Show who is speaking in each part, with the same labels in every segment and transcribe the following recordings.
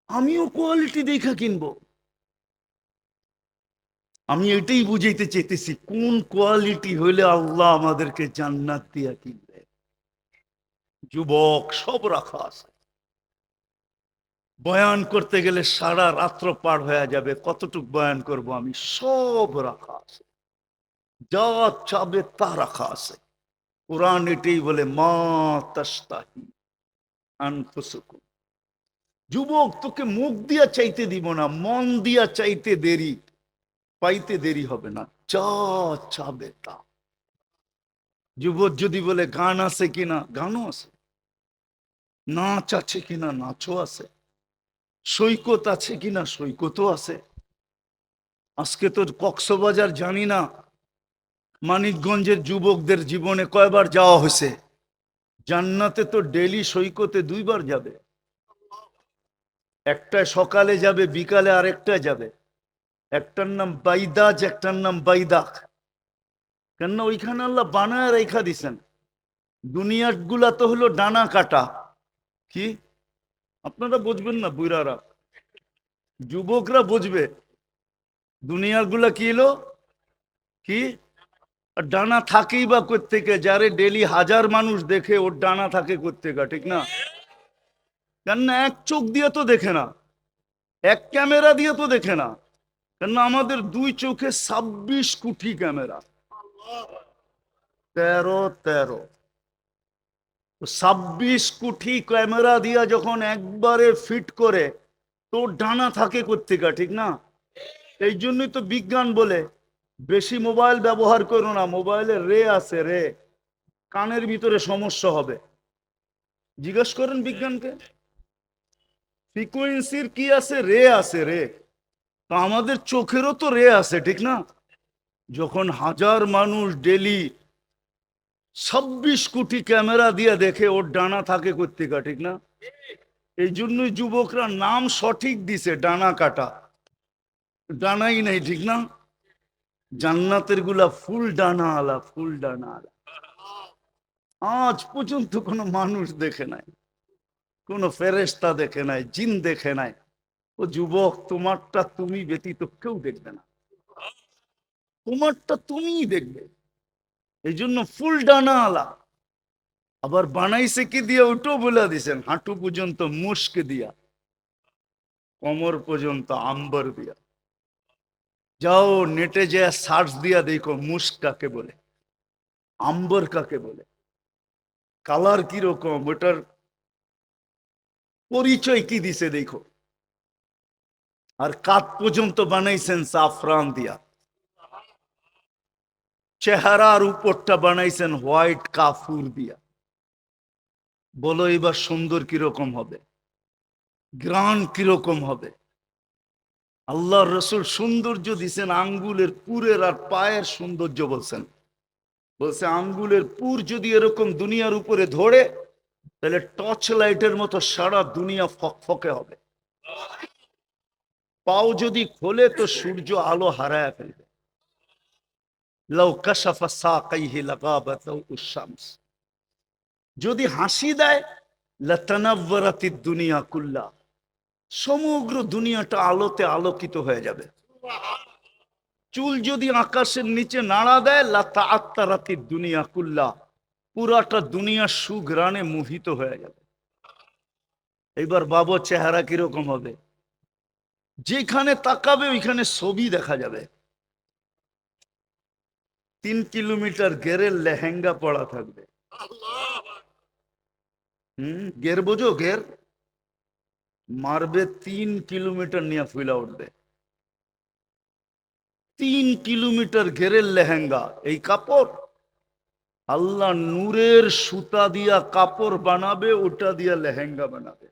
Speaker 1: আমিও কোয়ালিটি দেখা কিনবো। আমি এটাই বুঝাইতে চেতেছি, কোন কোয়ালিটি হইলে আল্লাহ আমাদেরকে জান্নাত দিয়া কিনবে। যুবক সব রাখা আছে, বয়ান করতে গেলে সারা রাত্র পার হয়ে যাবে, কতটুক বয়ান করব আমি, সব রাখা আছে, যা চাবে তা রাখা আছে। কোরআন এটাই বলে, মা তাস্তাহি আনফুসুকুম। যুবক, তোকে মুখ দিয়া চাইতে দিব না, মন দিয়া চাইতে দেরি, পাইতে দেরি হবে না, যা চাবে তা। যুবক যদি বলে গান আছে কিনা, গানও আছে, নাচ আছে কিনা, নাচও আছে, সৈকত আছে কিনা, সৈকতও আছে। আজকে তো কক্সবাজার জানি না মানিকগঞ্জের যুবকদের জীবনে কয়বার যাওয়া হয়েছে। জান্নাতে তো ডেলি সৈকতে 2 বার যাবে, একটা সকালে যাবে, বিকালে আরেকটা যাবে। একটার নাম বাইদাজ, একটার নাম বাইদাক। কেননা ওইখানে আল্লাহ বানায় রেখা দিছেন। দুনিয়ার গুলা তো হলো ডানা কাটা। কি আপনারা বুঝবেন না, বুড়ারা, যুবকরা বুঝবে। দুনিয়ার গুলা কি হলো, কি আর ডানা থাকেই বা কোত্থেকে, যারে ডেলি হাজার মানুষ দেখে ওর ডানা থাকে কোত্থেকে, ঠিক না? কেননা এক চোখ দিয়ে তো দেখে না, এক ক্যামেরা দিয়ে তো দেখে না। কেননা আমাদের 2 চোখে 26 কোটি ক্যামেরা, 13 26 কোটি ক্যামেরা দিয়া যখন একবারে ফিট করে, তোর ডানা থাকে কোত্থেকে, ঠিক না? এই জন্যই তো বিজ্ঞান বলে বেশি মোবাইল ব্যবহার করো না, মোবাইলে রে আছে, রে, কানের ভিতরে সমস্যা হবে। জিজ্ঞেস করেন বিজ্ঞানকে, ফ্রিকোয়েন্সির কি আছে, রে আছে, রে। তো আমাদের চোখেরও তো রে আছে, ঠিক না? যখন হাজার মানুষ ডেলি 26 কোটি ক্যামেরা দিয়ে দেখে, ওর ডানা থাকে কোত্থেকে, ঠিক না? এই জন্যই যুবকরা নাম সঠিক দিছে, ডানা কাটা, ডানাই নাই, ঠিক না? জান্নাতের গুলা ফুল ডানা আলা, ফুল ডানা আলা। আজ পর্যন্ত কোনো মানুষ দেখে নাই, কোন ফেরেশতা দেখে নাই, জিন দেখে নাই। ও যুবক, তোমারটা তুমি ব্যতীত কেউ দেখবে না, তোমারটা তুমিই দেখবে। এই জন্য ফুল ডানা আলা। আবার বানাইছে কি দিয়া, ওটাও বলে দিছেন, হাঁটু পর্যন্ত মুস্ক দিয়া, কোমর পর্যন্ত আম্বর দিয়া। যাও নেটে যে সার্চ দিয়া দেখো, মুস্ক কাকে বলে, আম্বর কাকে বলে, কালার কিরকম, ওটার পরিচয় কি দিছে দেখো। আর কাত পর্যন্ত বানাইছেন সাফরান দিয়া, চেহারার উপরটা বানাইছেন হোয়াইট কাফুর দিয়া। বলো এবার সুন্দর কিরকম হবে, গ্রান কিরকম হবে। আল্লাহর রসুল সৌন্দর্য দিছেন আঙ্গুলের পুরের আর পায়ের সৌন্দর্য বলছেন। বলছে আঙ্গুলের পুর যদি এরকম দুনিয়ার উপরে ধরে, তাহলে টর্চ লাইটের মতো সারা দুনিয়া ফকফকে হবে। পাও যদি খোলে তো সূর্য আলো হারায় ফেলবে। লাউ কাশাফা সাকাইহি লাগাবাতাহু শামস। যদি হাসি দেয়, লাতানাওয়ারাতিদ দুনিয়া কুল্লা, সমগ্র দুনিয়াটা আলোতে আলোকিত হয়ে যাবে। চুল যদি আকাশের নিচে নাড়া দেয়, লাতাআত্তারাতিদ দুনিয়া কুল্লা, পুরাটা দুনিয়া সুঘ্রাণে মোহিত হয়ে যাবে। এইবার বাবু চেহারা কিরকম হবে, যেখানে তাকাবে ওইখানে ছবি দেখা যাবে। 3 কিলোমিটার গেরের লেহেঙ্গা পড়া থাকবে। গের বোঝো, গের মারবে 3 কিলোমিটার নিয়ে ফুলা উঠবে। 3 কিলোমিটার ঘেরের লেহেঙ্গা, এই কাপড় আল্লাহ নূরের সুতা দিয়া কাপড় বানাবে, ওটা দিয়া লেহেঙ্গা বানাবে।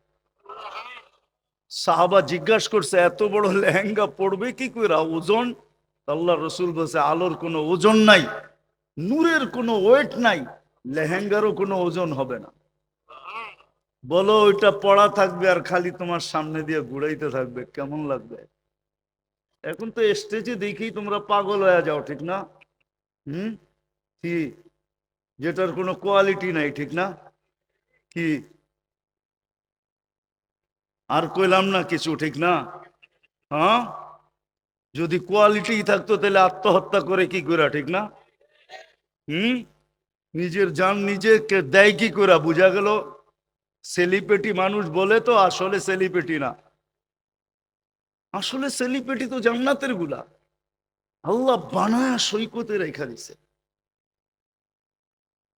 Speaker 1: সাহাবা জিজ্ঞাসা করছে, এত বড় লেহেঙ্গা পড়বে কি কইরা, ওজন? আল্লাহ রসুল বলছে, আলোর কোনো ওজন নাই, নূরের কোনো ওয়েট নাই, লেহেঙ্গারও কোনো ওজন হবে না। বলো ওইটা পড়া থাকবে আর খালি তোমার সামনে দিয়ে ঘুরাইতে থাকবে, কেমন লাগবে? এখন তো স্টেজে দেখেই তোমরা পাগল হয়ে যাও, ঠিক না? হুম, কি, যেটার কোনো কোয়ালিটি নাই, ঠিক না? কি আর কইলাম না কিছু, ঠিক না? হ্যাঁ, যদি কোয়ালিটি থাকতো তাহলে আত্মহত্যা করে কি করে, ঠিক না? হুম, নিজের জান নিজে দেয় কি করে, বুঝা গেল? সেলিপেটি মানুষ বলে তো, আসলে সেলিপেটি না, আসলে সেলিপেটি তো জান্নাতের গুলা আল্লাহ বানায়া সৈকতে রেখা দিছে।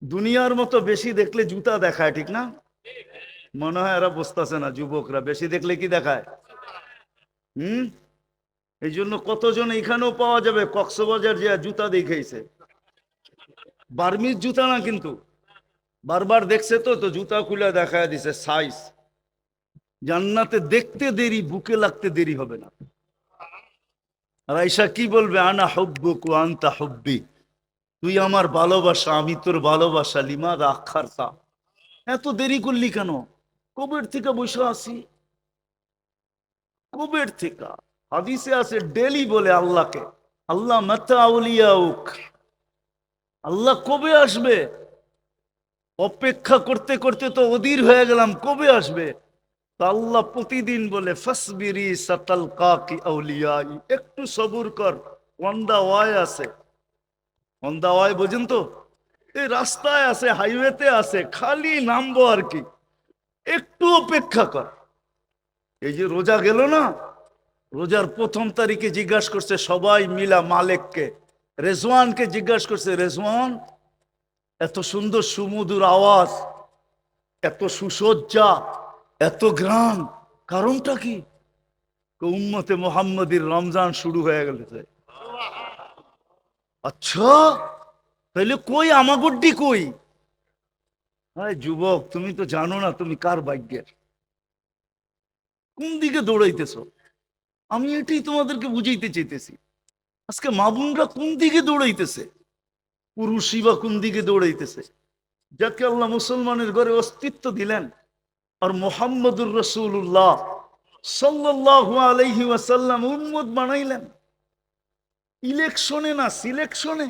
Speaker 1: দুনিয়ার মতো বেশি দেখলে জুতা দেখায়, ঠিক না? মনে হয় এরা বুঝতেছে না, যুবকরা বেশি দেখলে কি দেখায়? হুম, এই জন্য কতজন এখানেও পাওয়া যাবে কক্সবাজার যে জুতা দেখাইছে, বার্মিজ জুতা না কিন্তু, বারবার দেখছে তো তো জুতা খুলে দেখায় দিছে সাইজ। জান্নাতে দেখতে দেরি, বুকে লাগতে দেরি হবে না। আর আয়েশা কি বলবে? আনা হুব্বুক ওয়া আনতা হুব্বি, তুই আমার ভালোবাসা, আমি তোর ভালোবাসা, লিমাযা আখারতা, এত দেরি করলি কেন? কবের থেকে বসে আছি, কবের থেকে। হাদিসে আছে ডেলি বলে আল্লাহকে, আল্লাহ মাতা আউলিয়াউক, আল্লাহ কবে আসবে? অপেক্ষা করতে করতে তো অধীর হয়ে গেলাম, কবে আসবে? তা আল্লাহ প্রতিদিন বলে ফাসবিরি সাতালকাকি আউলিয়াই, একটু সবুর কর, অন দা ওয়াই আছে। অন দা ওয়াই বোঝেন তো? এই রাস্তায় আছে, হাইওয়েতে আছে, খালি নামবো আর কি, একটু অপেক্ষা কর। এই যে রোজা গেল না, রোজার প্রথম তারিখে জিজ্ঞাসা করছে সবাই মিলা মালিককে, রেজওয়ানকে জিজ্ঞাসা করছে, রেজওয়ান এত সুন্দর সুমধুর আওয়াজ, এত সুসজ্জা, এত ঘ্রাণ, কারণটা কি? উম্মতে মোহাম্মদীর রমজান শুরু হয়ে গেছে। আচ্ছা, তাহলে কই আমাগড্ডি কই? হ্যাঁ যুবক, তুমি তো জানো না তুমি কার ভাগ্যের, কোন দিকে দৌড়াইতেছো। আমি এটাই তোমাদেরকে বুঝাইতে চাইতেছি। আজকে মা বোনরা কোন দিকে দৌড়াইতেছে, পুরুষই বা কোন দিকে দৌড়াইতেছে। যাকে আল্লাহ মুসলমানের ঘরে অস্তিত্ব দিলেন আর মোহাম্মদুর রসুল্লাহ সাল্লাল্লাহু আলাইহি ওয়াসাল্লাম উম্মত বানাইলেন, ইলেকশনে না সিলেকশনে।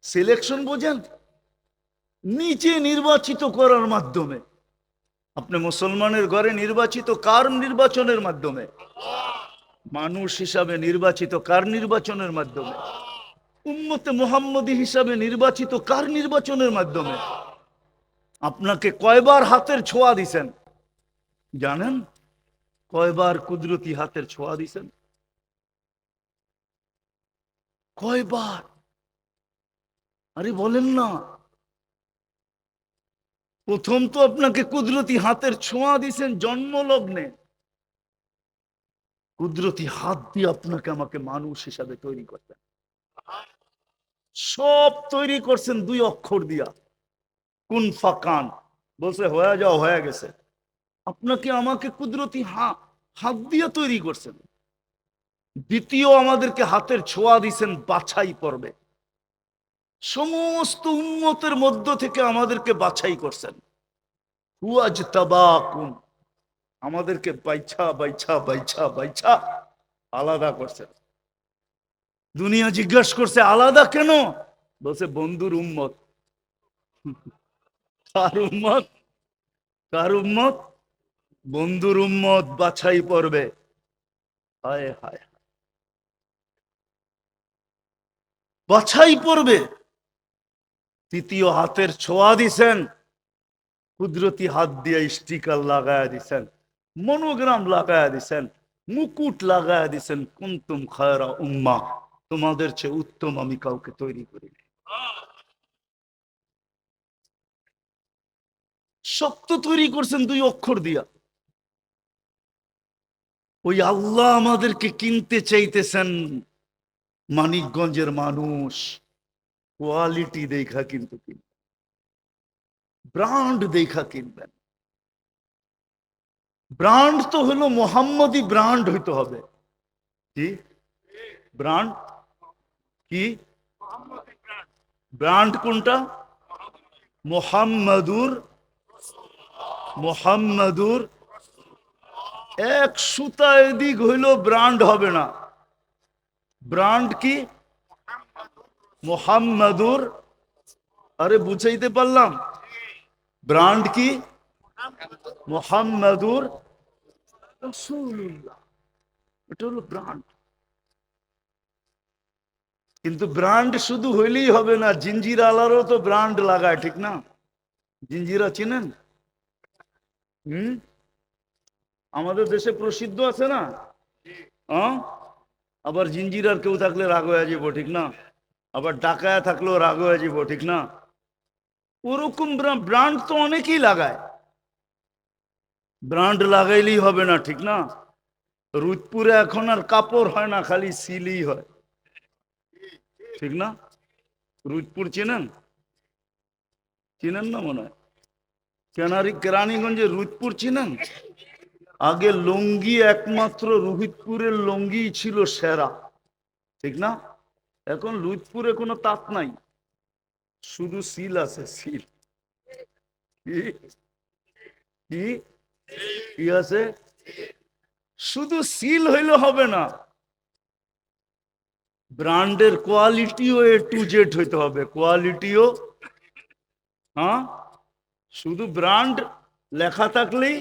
Speaker 1: সিলেকশন বোঝেন? নিজে নির্বাচিত করার মাধ্যমে। আপনি মুসলমানের ঘরে নির্বাচিত কার নির্বাচনের মাধ্যমে? মানুষ হিসাবে নির্বাচিত কার নির্বাচনের মাধ্যমে? উম্মতে মুহাম্মদী হিসাবে নির্বাচিত কার নির্বাচনের মাধ্যমে? আপনাকে কয়বার হাতের ছোঁয়া দিছেন জানেন? কয়বার কুদরতি হাতের ছোঁয়া দিছেন? কয়বার? আরে বলেন না। প্রথম তো আপনাকে কুদরতি হাতের ছোঁয়া দিছেন জন্মলগ্নে, কুদরতি হাত দিয়ে আপনাকে আমাকে মানুষ হিসাবে তৈরি করতেন। সব তৈরি করছেন দুই অক্ষর দিয়া, কুন ফাকান, বলছে হয়ে যাও, হয়ে গেছে। আপনাকে আমাকে কুদরতি হাত দিয়ে তৈরি করছেন। দ্বিতীয় আমাদেরকে হাতের ছোঁয়া দিছেন বাছাই পর্বে, সমস্ত উম্মতের মধ্য থেকে আমাদেরকে বাছাই করছেন। হুয়াজতাবাকুম, আমাদেরকে বাইছা বাইছা বাইছা বাইছা আলাদা করছেন। দুনিয়া জিজ্ঞাসা করছে আলাদা কেন? বলছে বন্ধুর উম্মত। কার উম্মত? কার উম্মত? বন্ধুর উম্মত বাছাই পড়বে। হায় হায়, বাছাই পড়বে। তৃতীয় হাতের ছোঁয়া দিছেন, কুদরতি হাত দিয়ে স্টিকার লাগায়া দিছেন, মনোগ্রাম লাগায়া দিছেন, মুকুট লাগায়া দিছেন, কুনতুম খায়রা উম্মাহ, তোমাদের চেয়ে উত্তম আমি কাউকে তৈরি করি। সব তো তৈরি করছেন দুই অক্ষর দিয়া। ওই আল্লাহ আমাদেরকে কিনতে চাইতেছেন, মানিকগঞ্জের মানুষ কোয়ালিটি দেখা কিন্তু কিনবেন, ব্র্যান্ড দেখা কিনবেন। ব্র্যান্ড তো হলো মোহাম্মদী ব্র্যান্ড হইতে হবে। কি ব্র্যান্ড? কি ব্র্যান্ড? কোনটা? মোহাম্মদুর, মোহাম্মদুর। এক সুতা এদিক হইল ব্র্যান্ড হবে না। ব্র্যান্ড কি? মোহাম্মদুর। আরে বুঝাইতে পারলাম? ব্র্যান্ড কি? মোহাম্মদুর রাসূলুল্লাহ, এটা হলো ব্র্যান্ড। কিন্তু ব্র্যান্ড শুধু হইলেই হবে না, জিঞ্জির আলারও তো ব্র্যান্ড লাগায়, ঠিক না? জিঞ্জিরা চিনেন? হুম, আমাদের দেশে প্রসিদ্ধ আছে না? হ্যাঁ, আবার জিঞ্জিরার কেউ থাকলে রাগ হয়ে যাব, ঠিক না? আবার ডাকায়া থাকলেও রাগ হয়ে যাব, ঠিক না? ওরকম ব্র্যান্ড তো অনেকেই লাগায়। ব্র্যান্ড লাগাইলেই হবে না, ঠিক না? রুদপুরে এখন আর কাপড় হয় না, খালি সিলি হয়, ঠিক না? রুদপুর চেনেন? চিনেন না মনে হয়। কেরানীগঞ্জে রুদপুর চিনেন? আগে লুঙ্গি একমাত্র রোহিতপুরের লুঙ্গি ছিল সেরা, ঠিক না? এখন রুদপুরে কোনো তাঁত নাই, শুধু সিল আছে, সিল। কি কি কি আছে? শুধু সিল হইলে হবে না, ব্র্যান্ডের কোয়ালিটিও A to Z হইতে হবে, কোয়ালিটিও। হ্যাঁ, শুধু ব্র্যান্ড লেখা থাকলেই,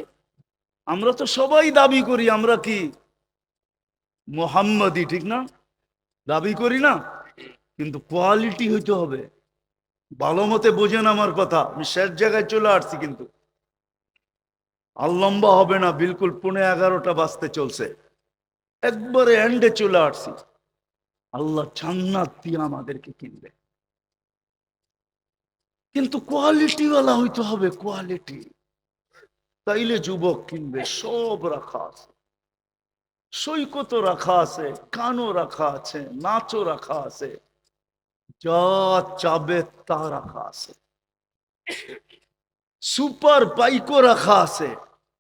Speaker 1: আমরা তো সবাই দাবি করি আমরা কি মোহাম্মদী, ঠিক না? দাবি করি না, কিন্তু কোয়ালিটি হইতে হবে। ভালো মতে বোঝেন আমার কথা, আমি শেষ জায়গায় চলে আসছি, কিন্তু আর লম্বা হবে না, বিলকুল 11:15 বাজতে চলছে, একবারে এন্ডে চলে আসছি। আল্লাহ জান্নাত দিয়ে আমাদেরকে কিনবে, কিন্তু কোয়ালিটিওয়ালা হইতে হবে, কোয়ালিটি। তাইলে যুবক কিনবে। সব রাখা আছে, সৈকতও রাখা আছে, গানও রাখা আছে, নাচও রাখা আছে, যা চাবে তা রাখা আছে, সুপার বাইকও রাখা আছে।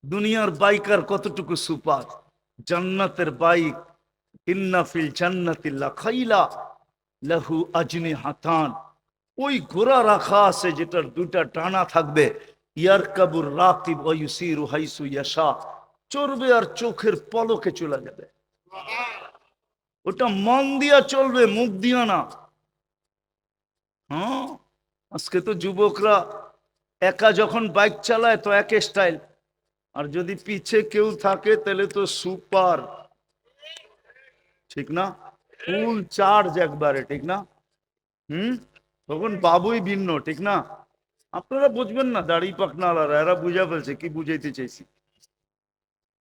Speaker 1: দুনিয়ার বাইক আর কতটুকু সুপার, জান্নাতের বাইক। ইন্না ফিল জান্নাতি লাখাইলা লাহু আজনি হাতান, ওই ঘোড়া রাখা আছে যেটার দুইটা ডানা থাকবে। ইয়ারকাবুর রাকিব ওয়া ইউসিরু হাইসু ইয়াশা, চড়বে আর চোখের পলকে চলে যাবে। ওটা মন দিয়া চলবে, মুখ দিয়া না। হ্যাঁ, আজকে তো যুবকরা একা যখন বাইক চালায় তো এক স্টাইল, আর যদি পিছে কেউ থাকে তাহলে তো সুপার, ঠিক না? ফুল চার্জ একবারে, ঠিক না? হুম, তখন বাবুই ভিন্ন, ঠিক না? আপনারা বুঝবেন না, দাড়ি পাকনাওয়ালারা, এরা বুঝা ফেলছে কি বুঝাইতে চাইছি।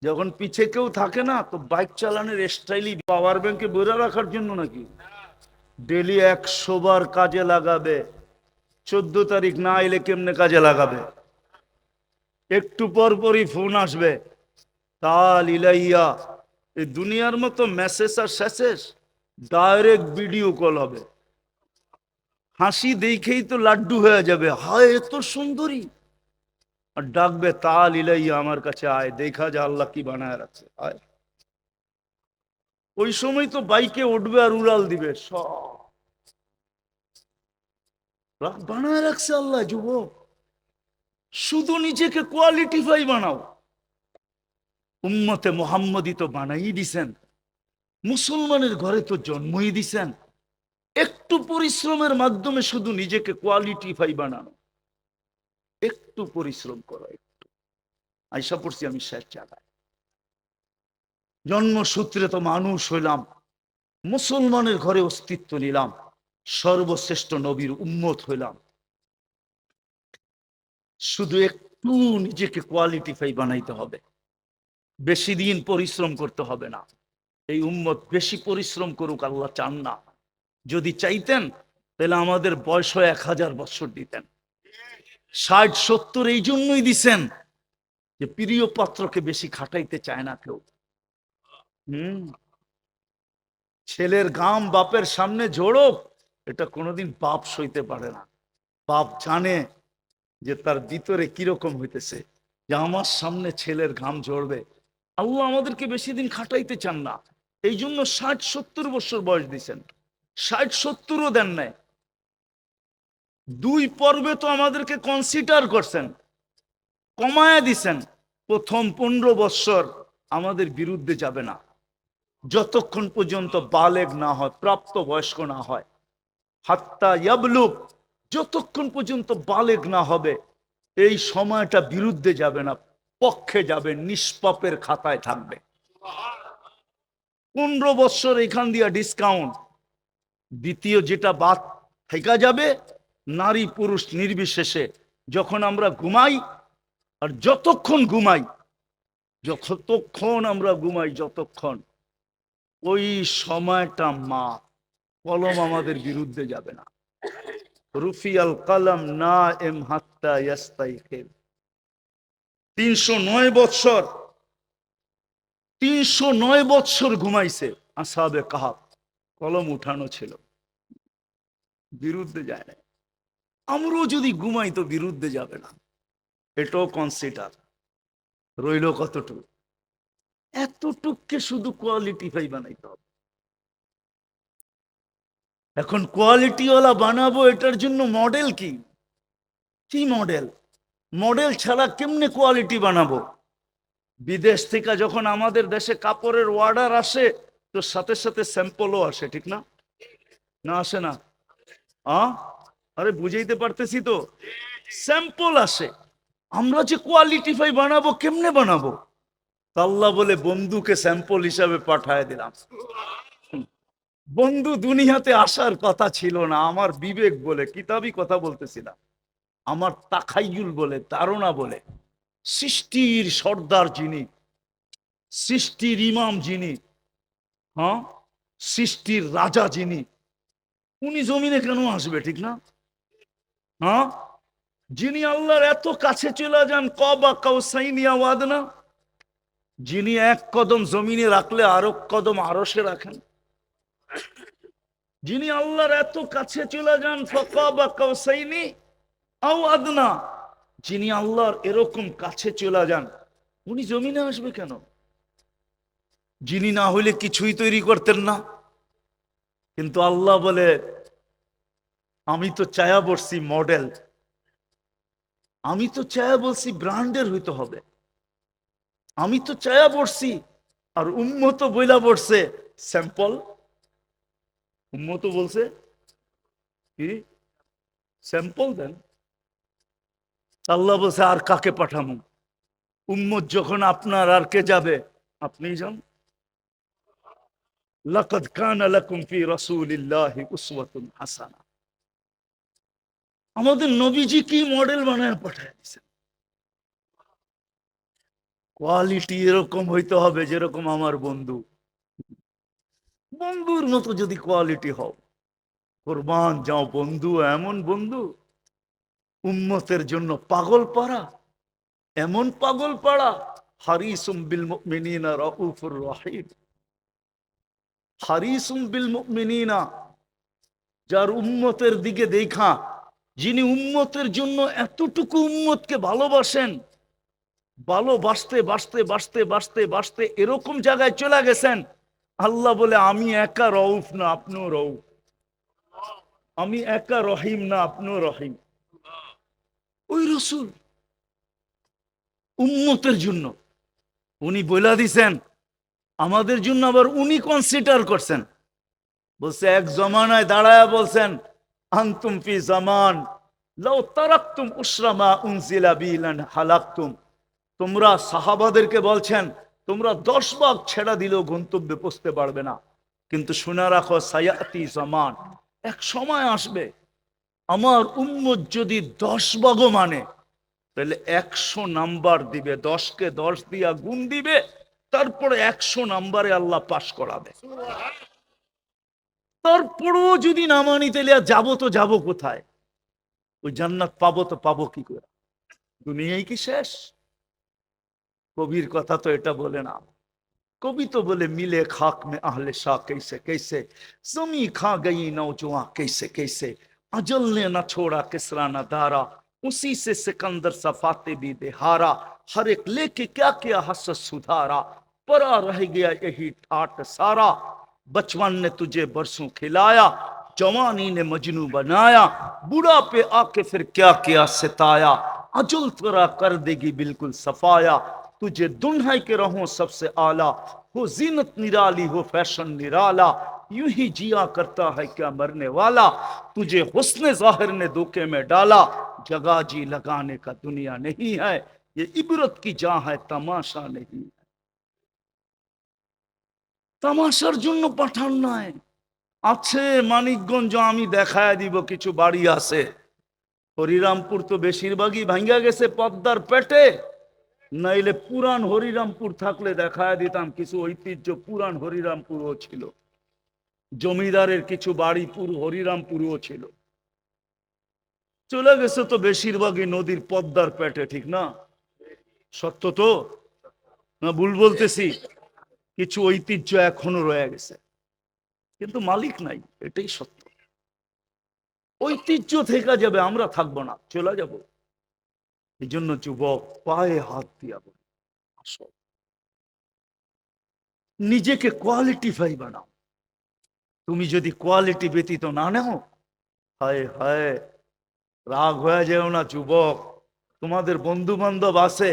Speaker 1: যখন পিছে কেউ থাকে না, তো বাইক চালানোর স্টাইলই পাওয়ার ব্যাংকে বইরা রাখার জন্য নাকি, ডেলি 100 বার কাজে লাগাবে। 14 তারিখ না এলে কেমনে কাজে লাগাবে? একটু পর পরই ফোন আসবে, তাল ইলাইয়া। এই দুনিয়ার মতো মেসেজ আর শেষেস, ডাইরেক্ট ভিডিও কল হবে। হাসি দেখেই তো লাড্ডু হয়ে যাবে, হায় এত সুন্দরী, আর ডাকবে তাল ইলাইয়া, আমার কাছে আয়, দেখা যা আল্লাহ কি বানায় রাখছে, আয়। ওই সময় তো বাইকে উঠবে আর উড়াল দিবে সব, বানায় রাখছে আল্লাহ। যুবক, শুধু নিজেকে কোয়ালিটিফাই বানাও। উম্মতে মোহাম্মদী তো বানাই দিছেন, মুসলমানের ঘরে তো জন্মই দিছেন। একটু পরিশ্রমের মাধ্যমে শুধু নিজেকে কোয়ালিটিফাই বানানো, একটু পরিশ্রম করো, একটু। আইসা পড়ছি আমি শেষ জায়গায়। জন্মসূত্রে তো মানুষ হইলাম, মুসলমানের ঘরে অস্তিত্ব নিলাম, সর্বশ্রেষ্ঠ নবীর উম্মত হইলাম। শুধু একটু নিজেকে কোয়ালিটিফাই বানাইতে হবে, বেশি দিন পরিশ্রম করতে হবে না। এই উম্মত বেশি পরিশ্রম করুক আল্লাহ চান না। যদি চাইতেন তাহলে আমাদের বয়স 1000 বছর দিতেন। 60-70 এই জন্যই দিছেন যে প্রিয় পাত্রকে বেশি খাটাইতে চায় না কেউ। হম, ছেলের গাম বাপের সামনে ঝোড়ক, এটা কোনোদিন বাপ সইতে পারে না। বাপ জানে যে তার ভিতরে কিরকম হইতেছে, যে আমার সামনে ছেলের ঘাম ঝরবে। আল্লাহ আমাদেরকে বেশি দিন খাটাইতে চান না, এই জন্য 60-70 বছর বয়স দিচ্ছেন। 60-70ও দেন নাই, 2 পর্বে তো আমাদেরকে কনসিডার করছেন, কমায়া দিছেন। প্রথম 15 বছর আমাদের বিরুদ্ধে যাবে না, যতক্ষণ পর্যন্ত বালেগ না হয়, প্রাপ্ত বয়স্ক না হয়। হাত্তা ইয়াবলুগ, যতক্ষণ পর্যন্ত বালেগ না হবে, এই সময়টা বিরুদ্ধে যাবে না। পক্ষে যাবে, নিষ্পাপের খাতায় থাকবে। 15 বছর এখান দিয়া ডিসকাউন্ট। দ্বিতীয় যেটা বাদ থেকে যাবে, নারী পুরুষ নির্বিশেষে যখন আমরা ঘুমাই, আর যতক্ষণ ঘুমাই, যতক্ষণ ওই সময়টা মা, কলম আমাদের বিরুদ্ধে যাবে না। রুফিয়াল কলম না এম হাত্তা ইয়াস্তাইখির। 309 বৎসর, 309 বৎসর ঘুমাইছে আসহাবে কাহাফ, কলম উঠানো ছিল, বিরুদ্ধে যায় না। আমরাও যদি ঘুমাই তো বিরুদ্ধে যাবে না, এটাও কনসিডার। রইল কতটুকু? এতটুককে শুধু কোয়ালিটিফাই বানাইতে হবে। এখন কোয়ালিটিওয়ালা বানাবো, এটার জন্য মডেল কি? কি মডেল? মডেল ছাড়া কেমনে কোয়ালিটি বানাবো? বিদেশ থেকে যখন আমাদের দেশে কাপড়ের অর্ডার আসে, তো সাথে সাথে স্যাম্পলও আসে, ঠিক না? না আসে না? আরে বুঝাইতে পারতেছি তো, স্যাম্পল আসে। আমরা যে কোয়ালিটিফাই বানাবো, কেমনে বানাবো? আল্লাহ বলে বন্ধুকে স্যাম্পল হিসাবে পাঠায় দিলাম। বন্ধু দুনিয়াতে আসার কথা ছিল না, আমার বিবেক বলে, কিতাবি কথা বলতেছি না, আমার তাখাইয়ুল বলে, ধারণা বলে, সৃষ্টির সর্দার যিনি, সৃষ্টির ইমাম যিনি, হ্যাঁ, সৃষ্টির রাজা যিনি, উনি জমিনে কেন আসবে, ঠিক না? হ্যাঁ, যিনি আল্লাহর এত কাছে চলে যান, কবা কাউসাইনি আও আদনা, যিনি এক কদম জমিনে রাখলে আরো কদম আরশে রাখেন, যিনি আল্লাহর এত কাছে চলে যান, ফাকাবা কাউসাইনি আও আদনা, যিনি আল্লাহর এরকম কাছে চলে যান, উনি জমিনে আসবে কেন? যিনি না হইলে কিছুই তৈরি করতেন না। কিন্তু আল্লাহ বলে, আমি তো চায়া বলছি মডেল, আমি তো চায়া বলছি ব্র্যান্ডের হইতে হবে, আমি তো চায়া বলছি, আর উম্মত বইলা বলছে স্যাম্পল। উম্মত বলছে কি? স্যাম্পল দেন। আল্লাহ বলছে আর কাকে পাঠামু? উম্মত যখন আপনার, আর কে যাবে? আপনি যান। লাকাদ কানা লাকুম ফি রাসূলিল্লাহি উসওয়াতুন হাসানাহ। আমাদের নবীজি কি মডেল বানায় পাঠায় দিয়েছেন। কোয়ালিটি এরকম হইতে হবে যেরকম আমার বন্ধু, বন্ধুর মতো যদি কোয়ালিটি হও, কুরবান যাও বন্ধু, এমন বন্ধু উম্মতের জন্য পাগল পাড়া, এমন পাগল পাড়া। হারিসুম বিল মুমিনিনা রাউফুর রহিম, হারিসুম বিল মুমিনিনা, যার উম্মতের দিকে দেখা, যিনি উম্মতের জন্য এতটুকু উম্মতকে ভালোবাসেন, ভালোবাসতে বাসতে বাসতে বাসতে বাসতে এরকম জায়গায় চলে গেছেন, আল্লাহ বলে আমি একা রউফ না, আপনিও রউফ, আমি একা রহিম না, আপনিও রহিম। ওই রসুল উম্মতের জন্য উনি বইলা দিছেন, আমাদের জন্য আবার উনি কনসিডার করছেন। বলছে এক জমানায় দাঁড়ায়া বলছেন, আনতুম ফি জামান লাউ তারাকতুম উসরা মা উনজিলা বিলান হালাকতুম। তোমরা সাহাবাদেরকে বলছেন, তোমরা 10 ভাগ ছেড়া দিলেও গন্তব্যে পৌঁছতে পারবে না। কিন্তু শুনে রাখো, সায়াতি জামান, এক সময় আসবে আমার উম্মত যদি 10 ভাগও মানে, তাহলে 100 নাম্বার দিবে, 10কে 10 দিয়া গুণ দিবে, তারপরে 100 নাম্বারে আল্লাহ পাশ করাবে। তারপরেও যদি না মানি, তাহলে যাবো তো যাবো কোথায়? ওই জান্নাত পাবো তো পাবো কি করে? দুনিয়াই কি শেষ? কবির কথা তো এটা বলে না, কবি তো বলে মিলে খাক মে আহলে শাহ कैसे कैसे, जमी खा गई नौजवान कैसे कैसे, अजल ने न छोड़ा किसरा न दारा, उसी से सिकंदर सफाते भी देहारा, हर एक लेके क्या किया हसत सुधारा, परा रह गया यही ठाट सारा, बचपन ने तुझे बरसों खिलाया, जवानी ने मजनू बनाया, बूढ़ा पे आके फिर क्या किया सिताया, अजल तेरा कर देगी बिल्कुल सफाया, तुझे दुल्हन के रहो सबसे आला, हो जीनत निराली हो फैशन निराला, यूं ही जिया करता है क्या मरने वाला, तुझे हुस्न जाहिर ने धोखे में डाला, जगह जी लगाने का दुनिया नहीं है, ये इबरत की जा है, তামাশা নেই। তামাশার জন্য পাঠান নাই। আছে মানিকগঞ্জ, আমি দেখায় দিব কিছু বাড়ি আছে। হরিরামপুর তো বেশিরভাগই ভাঙ্গা গেছে পদ্মার পেটে, নাইলে পুরান হরিরামপুর থাকলে দেখায় দিতাম কিছু ঐতিহ্য। পুরান হরিরামপুরও ছিল, জমিদারের কিছু বাড়ি পুরো হরিরামপুরও ছিল। চলে গেছে তো বেশিরভাগই নদীর পদ্মার পেটে, ঠিক না? সত্য তো না ভুল বলতেছি? কিছু ঐতিহ্য এখনো রয়ে গেছে, কিন্তু মালিক নাই, এটাই সত্য। ঐতিহ্য থেকে যাবে, আমরা থাকবো না, চলে যাব। এই জন্য যুবক, পায়ে হাত দিয়া বলি, আসো নিজেকে কোয়ালিটিফাই বানাও। তুমি যদি কোয়ালিটি ব্যতীত না নেও, হায় হায়, রাগ হয়ে যেও না যুবক। তোমাদের বন্ধু বান্ধব আছে,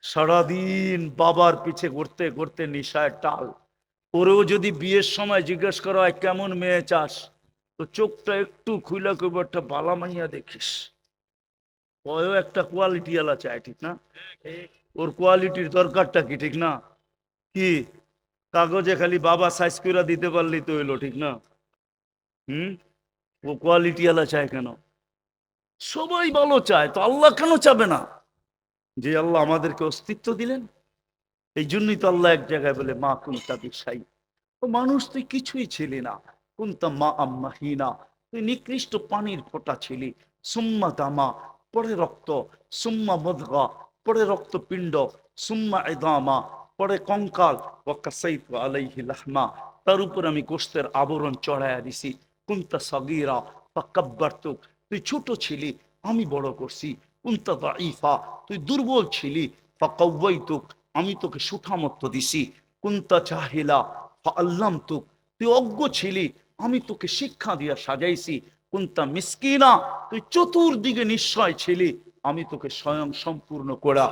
Speaker 1: সারাদিন বাবার পিছে ঘুরতে ঘুরতে নিশায় টাল। ওরেও যদি বিয়ের সময় জিজ্ঞেস করা হয় কেমন মেয়ে চাস, তো চোখটা একটু খুলে কইব একটা বালা মাইয়া দেখিস। ওও একটা কোয়ালিটি আলা চায়, ঠিক না? ওর কোয়ালিটির দরকারটা কি, ঠিক না? কি কাগজে খালি বাবা সাইজ করে দিতে পারলি তো হইলো, ঠিক না? হুম, ও কোয়ালিটি আলা চায় কেন? সবাই ভালো চায়, তো আল্লাহ কেন চাবে না? যে আল্লাহ আমাদেরকে অস্তিত্ব দিলেন, এই জন্যই তো আল্লাহ এক জায়গায় বলে মা কুন্তা বিশাই। ও মানুষ, তুই কিছুই ছিলি না। কুন্তা মা আম্মাহিনা, তুই নিকৃষ্ট পানির ফোঁটা ছিলি। সুম্মা দামা, পরে রক্ত। সুম্মা মদগা, পরে রক্তপিণ্ড। সুম্মা ইদামা, পরে কঙ্কাল। ওয়াকাসাইতু আলাইহি লাহমা, তার উপর আমি গোশতের আবরণ চড়াইয়া দিছি। কুন্তা সগীরা ফাকাব্বারতুক, তুই ছোট ছিলি, আমি বড় করছি। কুন্তা দাঈফা, তুই দুর্বল ছিলি, ফাকাওয়াইতুক, আমি তোকে সুঠামত্ব দিছি। কুন্তা জাহিলা ফাআল্লামতুক, তুই অজ্ঞ ছিলি, আমি তোকে শিক্ষা দিয়া সাজাইছি। কুন্তা মিসকিনা, তুই চতুর্দিকে নিশ্চয় ছিলি, আমি তোকে স্বয়ং সম্পূর্ণ করা।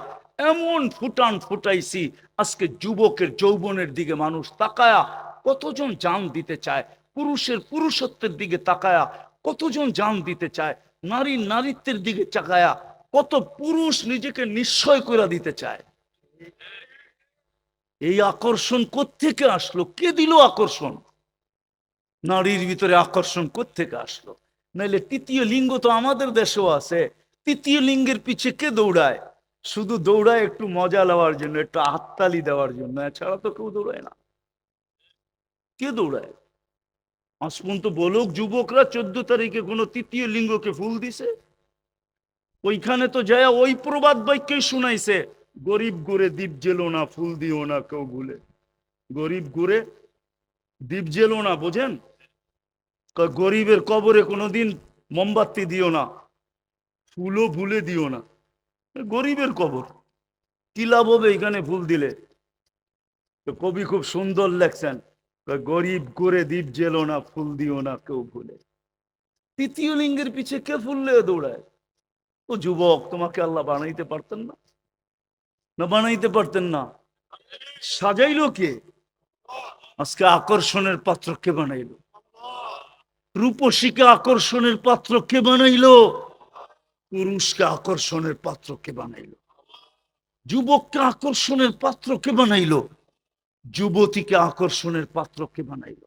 Speaker 1: এমন ফুটান ফুটাইছি, আজকে যুবকের যৌবনের দিকে মানুষ তাকায়া কতজন জান দিতে চায়, পুরুষের পুরুষত্বের দিকে তাকায়া কতজন জান দিতে চায়, নারীর নারীত্বের দিকে তাকায়া কত পুরুষ নিজেকে নিশ্চয় করে দিতে চায়। এই আকর্ষণ কোত্থেকে আসলো? কে দিল আকর্ষণ? নারীর ভিতরে আকর্ষণ কোত্থেকে আসলো? নাইলে তৃতীয় লিঙ্গ তো আমাদের দেশেও আছে। তৃতীয় লিঙ্গের পিছে কে দৌড়ায়? শুধু দৌড়ায় একটু মজা নেওয়ার জন্য, একটু হাততালি দেওয়ার জন্য, এছাড়া তো কেউ দৌড়ায় না। কে দৌড়ায়? আজ পর্যন্ত বলুক যুবকরা 14 তারিখে কোনো তৃতীয় লিঙ্গকে ফুল দিছে? ওইখানে তো যায় ওই প্রবাদ বাক্যই শুনাইছে, গরিব গুড়ে দ্বীপ জেলো না, ফুল দিও না কেউ ভুলে। গরিব গুড়ে দ্বীপ জেলো না, বোঝেন? গরিবের কবরে কোনোদিন মোমবাতি দিও না, ফুলও ভুলে দিও না। গরিবের কবর, কি লাভ হবে এখানে ফুল দিলে? তো কবি খুব সুন্দর লেখছেন, গরিব করে দ্বীপ জেলো না, ফুল দিও না কেউ ভুলে। তৃতীয় লিঙ্গের পিছে কে ফুললে দৌড়ায়? ও যুবক, তোমাকে আল্লাহ বানাইতে পারতেন না? না বানাইতে পারতেন না? সাজাইলো কে? আজকে আকর্ষণের পাত্র কে বানাইলো? রূপসীকে আকর্ষণের পাত্র কে বানাইলো? পুরুষকে আকর্ষণের পাত্র কে বানাইলো? যুবককে আকর্ষণের পাত্র কে বানাইলো? যুবতীকে আকর্ষণের পাত্র কে বানাইলো?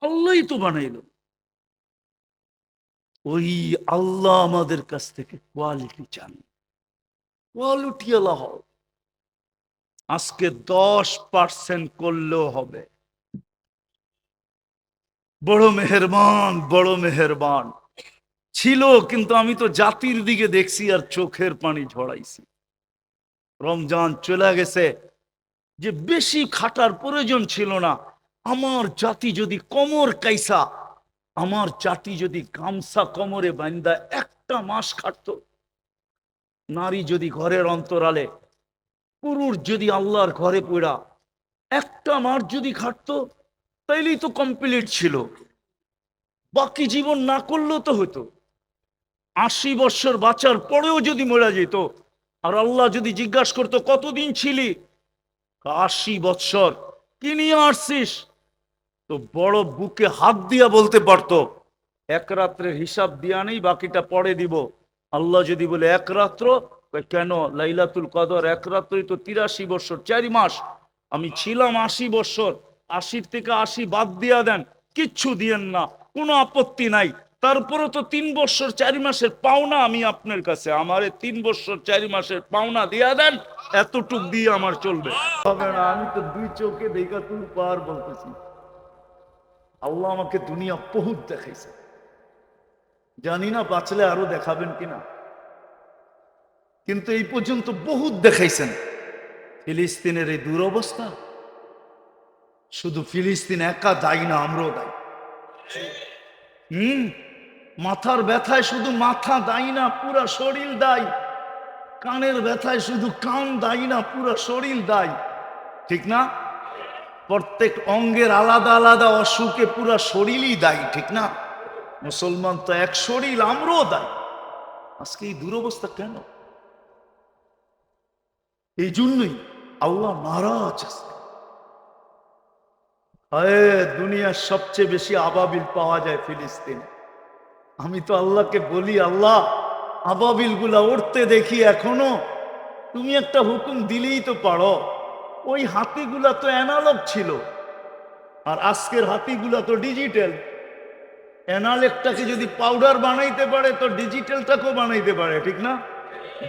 Speaker 1: আল্লাহই তো বানাইলো। ওই আল্লাহ আমাদের কাছ থেকে কোয়ালিটি চান, কোয়ালিটি আল্লাহ। আজকে 10% করলেও হবে। বড় মেহেরবান, বড় মেহেরবান ছিল, কিন্তু আমি তো জাতির দিকে দেখছি আর চোখের পানি ঝরাইছি। রমজান চলে গেছে, যে বেশি খাটার প্রয়োজন ছিল না। আমার জাতি যদি কোমর কাইসা, আমার জাতি যদি গামছা কোমরে বান্দা একটা মাস খাটতো, নারী যদি ঘরের অন্তরালে, পুরুষ যদি আল্লাহর ঘরে পড়া একটা মাস যদি খাটতো, তাইলেই তো কমপ্লিট ছিল। বাকি জীবন না করলেও তো হতো। 80 বছর বাঁচার পরেও যদি মরা যেত, আর আল্লাহ যদি জিজ্ঞাসা করতো কতদিন ছিলি, 80 বছর, কি নিয়ে আসছিস, তো বড় বুকে হাত দিয়া বলতে পারতো, এক রাত্রের হিসাব দিয়া নেই, বাকিটা পরে দিব। আল্লাহ যদি বলে এক রাত্র, কেন? লাইলাতুল কদর এক রাত্রি তো 83 বছর 4 মাস, আমি ছিলাম 80 বছর, 80 থেকে 80 বাদ দিয়া দেন, কিচ্ছু দিয়েন না, কোনো আপত্তি নাই। তারপরে তো 3 বছর 4 মাসের পাওনা আমি আপনার কাছে, আমারে 3 বছর 4 মাসের পাওনা দিয়া দেন, এতটুক দিয়ে আমার চলবে হবে না। আমি তো 2 চোখে দেখা তুই পার বলতেছি। আল্লাহ আমাকে দুনিয়া বহুত দেখাইছে, জানি না বাঁচলে আরো দেখাবেন কিনা, কিন্তু এই পর্যন্ত বহুত দেখাইছেন। ফিলিস্তিনের এই দুরবস্থা, শুধু ফিলিস্তিন একা দায়ী না, আমরাও দায়ী। মাথার ব্যথায় শুধু মাথা দায়ী না, পুরা শরীর দায়ী। কানের ব্যথায় শুধু কান দায়ী না, পুরা শরীর দায়ী, ঠিক না? প্রত্যেক অঙ্গের আলাদা আলাদা অসুখে পুরা শরীরই দায়ী, ঠিক না? মুসলমান তো এক শরীর, আমরাও দায়ী। আজকে এই দুরবস্থা কেন? এই জন্যই আল্লাহ নারাজ আছে। দুনিয়ার সবচেয়ে বেশি আবাবিল পাওয়া যায় ফিলিস্তিনে। আমি তো আল্লাহকে বলি, আল্লাহ আবাবিল গুলা উঠতে দেখি এখনো, তুমি একটা হুকুম দিলেই তো পারো। ওই হাতিগুলা তো অ্যানালগ ছিল, আর আজকের হাতিগুলা তো ডিজিটাল। অ্যানালগটাকে যদি পাউডার বানাইতে পারে তো ডিজিটালটাকেও বানাইতে পারে, ঠিক না?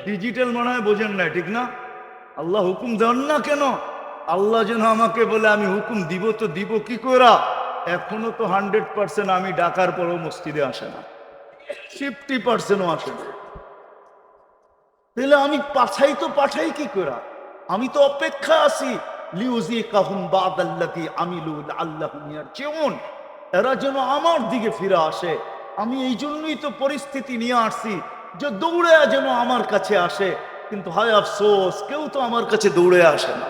Speaker 1: ডিজিটাল মনে হয় বোঝেন না, ঠিক না? আল্লাহ হুকুম দেন না কেন? আল্লাহ যেন আমাকে বলে আমি হুকুম দিব, তো দিব কি করে? এখনো তো 100% আমি ডাকার পরও মসজিদে আসে না, 50%ও আসে না। তাহলে আমি পাঠাই কি করে? আমি তো অপেক্ষা আছি, লিউযিকাহুম বাদাল্লাযী আমিলু লাআল্লাহুম ইয়ারজিউন, এরা যেন আমার দিকে ফিরে আসে। আমি এই জন্যই তো পরিস্থিতি নিয়ে আসছি যে দৌড়ে যেন আমার কাছে আসে, কিন্তু হায় আফসোস, কেউ তো আমার কাছে দৌড়ে আসে না।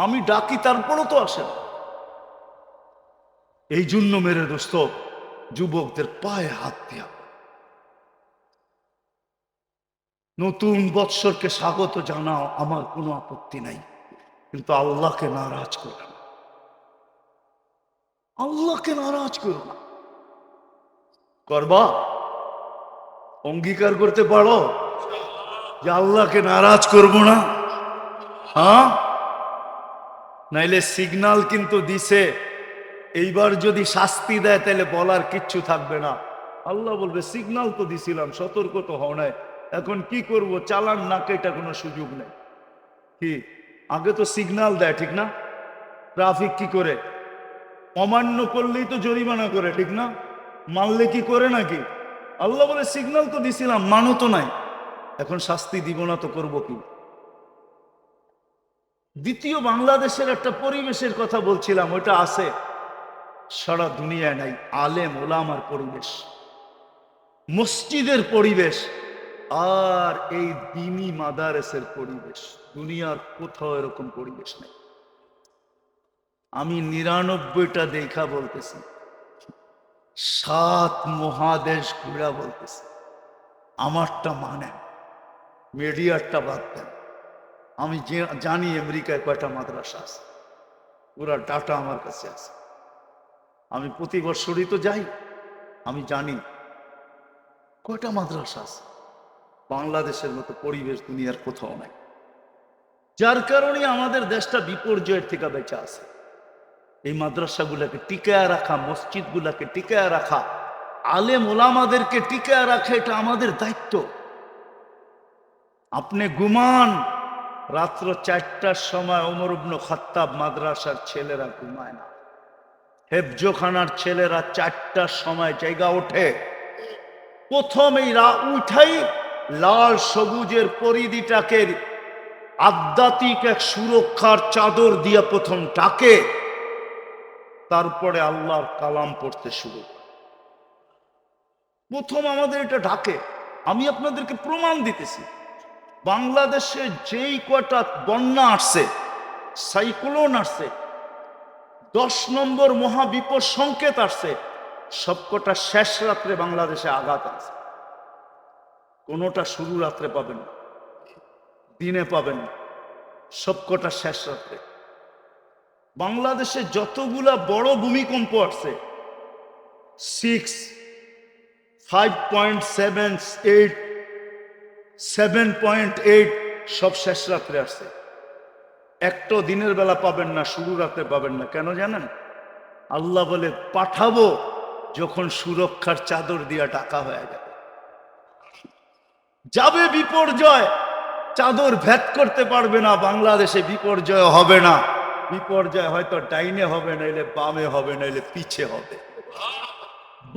Speaker 1: আমি ডাকি তারপরও তো আসে না। এই জন্য মেরে দোস্ত, যুবকদের পায়ে হাত দিয়া নতুন বৎসরকে স্বাগত জানাও, আমার কোনো আপত্তি নাই, কিন্তু আল্লাহকে নারাজ করো না। আল্লাহকে নারাজ করো না। করবা? অঙ্গীকার করতে পারো যে আল্লাহকে নারাজ করব না? হ্যাঁ, নাইলে সিগনাল কিন্তু দিছে, এইবার যদি শাস্তি দেয় তাহলে বলার কিচ্ছু থাকবে না। আল্লাহ বলবে সিগনাল তো দিছিলাম, সতর্ক তো হও নাই, এখন কি করব? চালান না কেটা কোনো সুযোগ নেই। কি আগে তো সিগনাল দেয়, ঠিক না? ট্রাফিক কি করে? অমান্য করলেই তো জরিমানা করে, ঠিক না? মানলে কি করে নাকি? আল্লাহ বলে সিগন্যাল তো দিছিলাম, মানো তো নাই, এখন শাস্তি দিব না তো করব কি? দ্বিতীয় বাংলাদেশের একটা পরিবেশের কথা বলছিলাম, ওটা আছে, সারা দুনিয়ায় নাই। আলেম ওলামার পরিবেশ, মসজিদের পরিবেশ, আর এই দ্বীনি মাদারেসের পরিবেশ, দুনিয়ার কোথাও এরকম পরিবেশ নেই। আমি 99টা দেখা বলতেছি, 7 মহাদেশ ঘুরা বলতেছি। আমারটা মানে, মিডিয়ারটা বাদ দেন। আমি জানি আমেরিকায় কয়টা মাদ্রাসা আছে, পুরা ডাটা আমার কাছে আছে। আমি প্রতি বছরই তো যাই, আমি জানি কয়টা মাদ্রাসা আছে। বাংলাদেশের মতো পরিবেশ দুনিয়ার কোথাও নাই, যার কারণে আমাদের দেশটা বিপর্যয়ের থেকে বেঁচে আছে। এই মাদ্রাসাগুলোকে টিকায় রাখা, মসজিদগুলোকে টিকায় রাখা, আলেম ওলামাদেরকে টিকায় রাখা, এটা আমাদের দায়িত্ব। আপনি ঘুমান, রাত্র 4টার সময় ওমর ইবনে খাত্তাব মাদ্রাসার ছেলেরা ঘুমায় না, হেফজোখানার ছেলেরা 4টার সময় জায়গা ওঠে। প্রথমেই উঠাই লাল সবুজের পরিধিটাকে আধ্যাত্মিক এক সুরক্ষার চাদর দিয়া প্রথম ডাকে, তারপরে আল্লাহর কালাম পড়তে শুরু করে। প্রথম আমাদের এটা ডাকে। আমি আপনাদেরকে প্রমাণ দিতেছি, বাংলাদেশে যেই কয়টা বন্যা আসছে, সাইক্লোন আসছে, 10 নম্বর মহাবিপদ সংকেত আসছে, সবকটা শেষ রাত্রে বাংলাদেশে আঘাত আছে। কোনোটা শুরু রাত্রে পাবেন না, দিনে পাবেন না, সবকটা শেষ রাত্রে। বাংলাদেশে যতগুলা বড় ভূমিকম্প আসছে, 6, 5.7, 8, 7.8 সব শেষ রাত্রে আসছে। একটা দিনের বেলা পাবেন না, শুরু রাতে পাবেন না। কেন জানেন? আল্লাহ বলে পাঠাবো যখন সুরক্ষার চাদর দিয়া ঢাকা হয়ে যাবে। যাবে বিপর্যয়, চাদর ভেদ করতে পারবে না। বাংলাদেশে বিপর্যয় হবে না। বিপর্যয় হয়তো ডাইনে হবে, নাইলে বামে হবে, নাইলে পিছে হবে,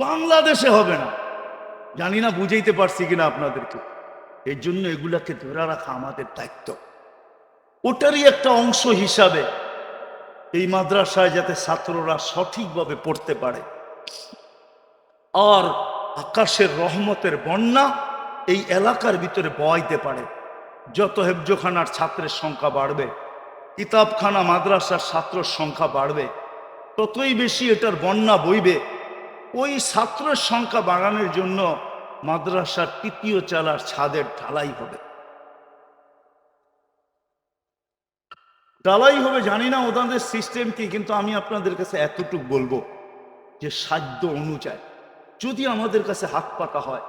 Speaker 1: বাংলাদেশে হবে না। জানি না বুঝাইতে পারছি কিনা আপনাদেরকে। এই জন্য এগুলাকে ধরে রাখা আমাদের দায়িত্ব। ওটারই একটা অংশ হিসাবে এই মাদ্রাসায় যাতে ছাত্ররা সঠিকভাবে পড়তে পারে, আর আকাশের রহমতের বন্যা এই এলাকার ভিতরে বইতে পারে। যত হেফজোখানার ছাত্রের সংখ্যা বাড়বে, কিতাবখানা মাদ্রাসার ছাত্রের সংখ্যা বাড়বে, ততই বেশি এটার বন্যা বইবে। ওই ছাত্রের সংখ্যা বাড়ানোর জন্য মাদ্রাসার তৃতীয় চালার ছাদের ঢালাই হবে। ঢালাই হবে জানি না ওদের সিস্টেম কি, কিন্তু আমি আপনাদের কাছে এতটুকু বলবো যে সাধ্য অনুযায়ী যদি আমাদের কাছে হাত পাকা হয়,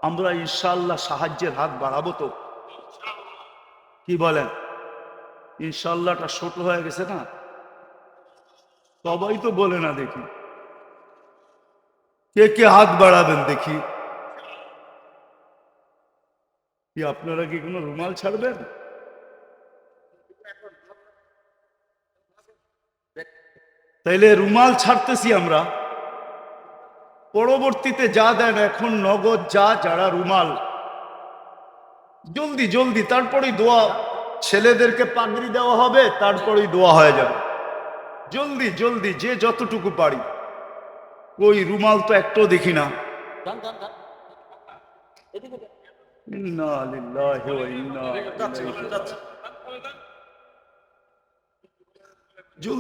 Speaker 1: আমরা ইনশাআল্লাহ সাহায্যের হাত বাড়াবো। তো কি বলেন? ইনশাআল্লাহটা ছোট হয়ে গেছে না? সবাই তো বলে না। দেখি কে কে হাত বাড়াবেন দেখি। কি আপনারা কি কোনো রুমাল ছাড়বেন? তাইলে রুমাল ছাড়তেছি আমরা। পরবর্তীতে যা দেন এখন নগদ যা, যারা রুমাল জলদি জলদি, তারপরেই দোয়া। ছেলেদেরকে পাগড়ি দেওয়া হবে, তারপরেই দোয়া হয়ে যাবে। জলদি জলদি যে যতটুকু পারি। ওই রুমাল তো একটাও দেখি না। ইন্না লিল্লাহি ওয়া ইন্না ইলাইহি রাজিউন।